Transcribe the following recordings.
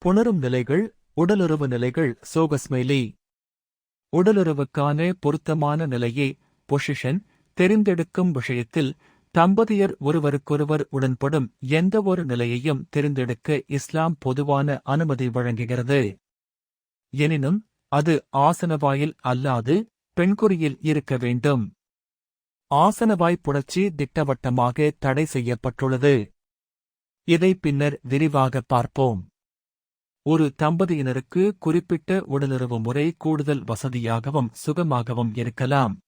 புணரும் நிலைகள், உடலுறவு நிலைகள். சோகஸ்மெய்லி உடலுறவுக்கான பொருத்தமான நிலையை பொசிஷன் தெரிந்தெடுக்கும் விஷயத்தில் தம்பதியர் ஒருவருக்கொருவர் உடன்படும் எந்தவொரு நிலையையும் தெரிந்தெடுக்க இஸ்லாம் பொதுவான அனுமதி வழங்குகிறது. எனினும் அது ஆசனவாயில் அல்லாது பெண்குறியில் இருக்க வேண்டும். ஆசனவாய் புணர்ச்சி திட்டவட்டமாக தடை செய்யப்பட்டுள்ளது. இதை பின்னர் விரிவாக பார்ப்போம். ஒரு தம்பதியினருக்கு குறிப்பிட்ட உடலுறவு முறை கூடுதல் வசதியாகவும் சுகமாகவும் இருக்கலாம்.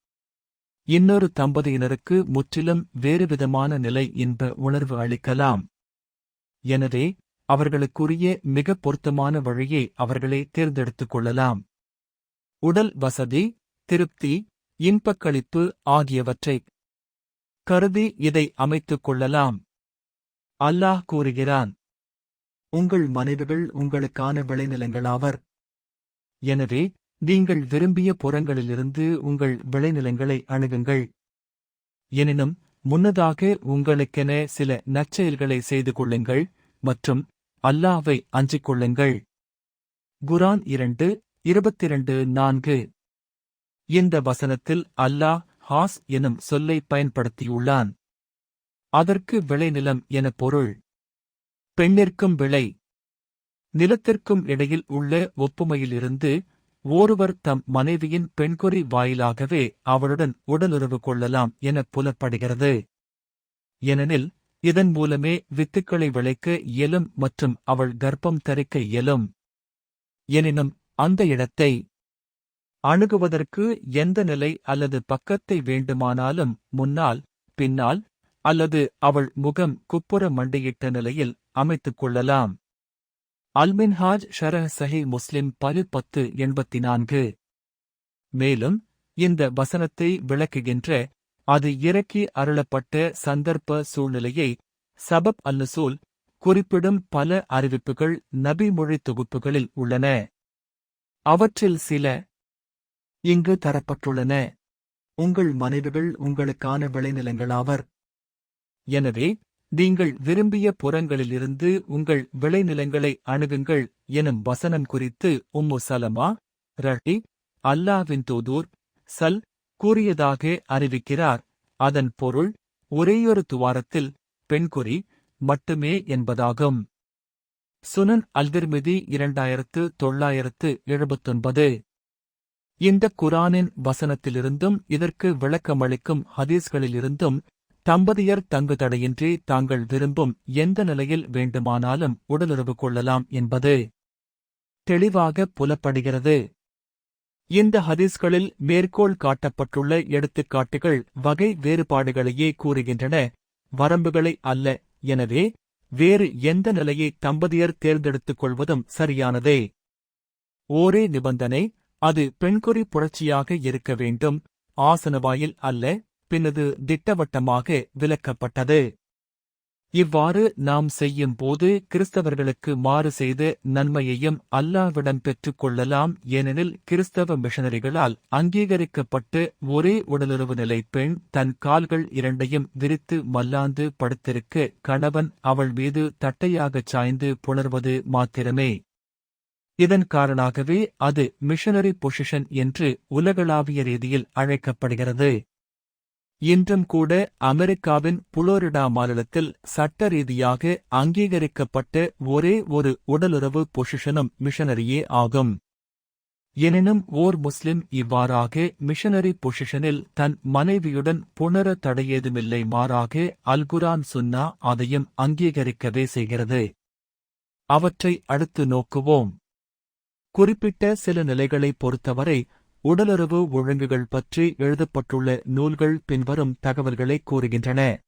இன்னொரு தம்பதியினருக்கு முற்றிலும் வேறுவிதமான நிலை இன்ப உணர்வு அளிக்கலாம். எனவே அவர்களுக்குரிய மிக பொருத்தமான வழியை அவர்களே தேர்ந்தெடுத்துக் கொள்ளலாம். உடல் வசதி, திருப்தி, இன்பக்களிப்பு ஆகியவற்றைக் கருதி இதை அமைத்துக் கொள்ளலாம். அல்லாஹ் கூறுகிறான், உங்கள் மனைவிகள் உங்களுக்கான விளைநிலங்களாவர். எனவே நீங்கள் விரும்பிய புறங்களிலிருந்து உங்கள் விளைநிலங்களை அணுகுங்கள். எனினும் முன்னதாக உங்களுக்கென சில நற்செயல்களை செய்து கொள்ளுங்கள் மற்றும் அல்லாஹ்வை அஞ்சிக் கொள்ளுங்கள். குர்ஆன் 2:22-4. இந்த வசனத்தில் அல்லாஹ் ஹாஸ் எனும் சொல்லை பயன்படுத்தியுள்ளான். அதற்கு விளைநிலம் என பொருள். பெண்ணிற்கும் விளை நிலத்திற்கும் இடையில் உள்ள ஒப்புமையிலிருந்து ஒருவர் தம் மனைவியின் பெண்கொறி வாயிலாகவே அவளுடன் உடலுறவு கொள்ளலாம் என புலப்படுகிறது. ஏனெனில் இதன் மூலமே வித்துக்களை விளைக்க இயலும் மற்றும் அவள் கர்ப்பம் தரிக்க இயலும். எனினும் அந்த இடத்தை அணுகுவதற்கு எந்த நிலை அல்லது பக்கத்தை வேண்டுமானாலும் முன்னால், பின்னால் அல்லது அவள் முகம் குப்புற மண்டியிட்ட நிலையில் அமைத்துக் கொள்ளலாம். அல்மின்ஹாஜ் ஷரஹ் சஹீஹ் முஸ்லிம் 1084. மேலும் இந்த வசனத்தை விளக்குகின்ற அது இறக்கி அருளப்பட்ட சந்தர்ப்ப சூழ்நிலையை சபப் அந்நுசூல் குறிப்பிடும் பல அறிவிப்புகள் நபி மொழி தொகுப்புகளில் உள்ளன. அவற்றில் சில இங்கு தரப்பட்டுள்ளன. உங்கள் மனைவிகள் உங்களுக்கான விளைநிலங்களாவர். எனவே நீங்கள் விரும்பிய புறங்களிலிருந்து உங்கள் விளைநிலங்களை அணுகுங்கள் எனும் வசனம் குறித்து உம்மு சலமா ரஹி அல்லாஹ்வின் தூதூர் சல் கூறியதாக அறிவிக்கிறார். அதன் பொருள் ஒரேயொரு துவாரத்தில் பெண்குறி மட்டுமே என்பதாகும். சுனன் அல்-திர்மிதி 2979. இந்த குர்ஆனின் வசனத்திலிருந்தும் இதற்கு விளக்கமளிக்கும் ஹதீஸ்களிலிருந்தும் தம்பதியர் தங்கு தடையின்றி தாங்கள் விரும்பும் எந்த நிலையில் வேண்டுமானாலும் உடலுறவு கொள்ளலாம் என்பது தெளிவாக புலப்படுகிறது. இந்த ஹதீஸ்களில் மேற்கோள் காட்டப்பட்டுள்ள எடுத்துக்காட்டுகள் வகை வேறுபாடுகளையே கூறுகின்றன, வரம்புகளை அல்ல. எனவே வேறு எந்த நிலையை தம்பதியர் தேர்ந்தெடுத்துக் கொள்வதும் சரியானதே. ஒரே நிபந்தனை, அது பெண்குறி புணர்ச்சியாக இருக்க வேண்டும், ஆசனவாயில் அல்ல. பின்னது திட்டவட்டமாக விலக்கப்பட்டது. இவ்வாறு நாம் செய்யும் போது கிறிஸ்தவர்களுக்கு மாறு செய்த நன்மையையும் அல்லாஹ்விடம் பெற்றுக் கொள்ளலாம். ஏனெனில் கிறிஸ்தவ மிஷனரிகளால் அங்கீகரிக்கப்பட்டு ஒரே உடலுறவு நிலை பெண் தன் கால்கள் இரண்டையும் விரித்து மல்லாந்து படுத்திருக்க கணவன் அவள் மீது தட்டையாகச் சாய்ந்து புணர்வது மாத்திரமே. இதன் காரணமாகவே அது மிஷனரி பொசிஷன் என்று உலகளாவிய ரீதியில் அழைக்கப்படுகிறது. இன்றும் கூட அமெரிக்காவின் புளோரிடா மாநிலத்தில் சட்ட ரீதியாக அங்கீகரிக்கப்பட்ட ஒரே ஒரு உடலுறவு பொசிஷனும் மிஷனரியே ஆகும். எனினும் ஓர் முஸ்லிம் இவ்வாறாக மிஷனரி பொசிஷனில் தன் மனைவியுடன் புணர தடையேதுமில்லை. மாறாக அல்குரான் சுன்னா அதையும் அங்கீகரிக்கவே செய்கிறது. அவற்றை அடுத்து நோக்குவோம். குறிப்பிட்ட சில நிலைகளை பொறுத்தவரை உடலுறவு ஒழுங்குகள் பற்றி எழுதப்பட்டுள்ள நூல்கள் பின்வரும் தகவல்களை கூறுகின்றன.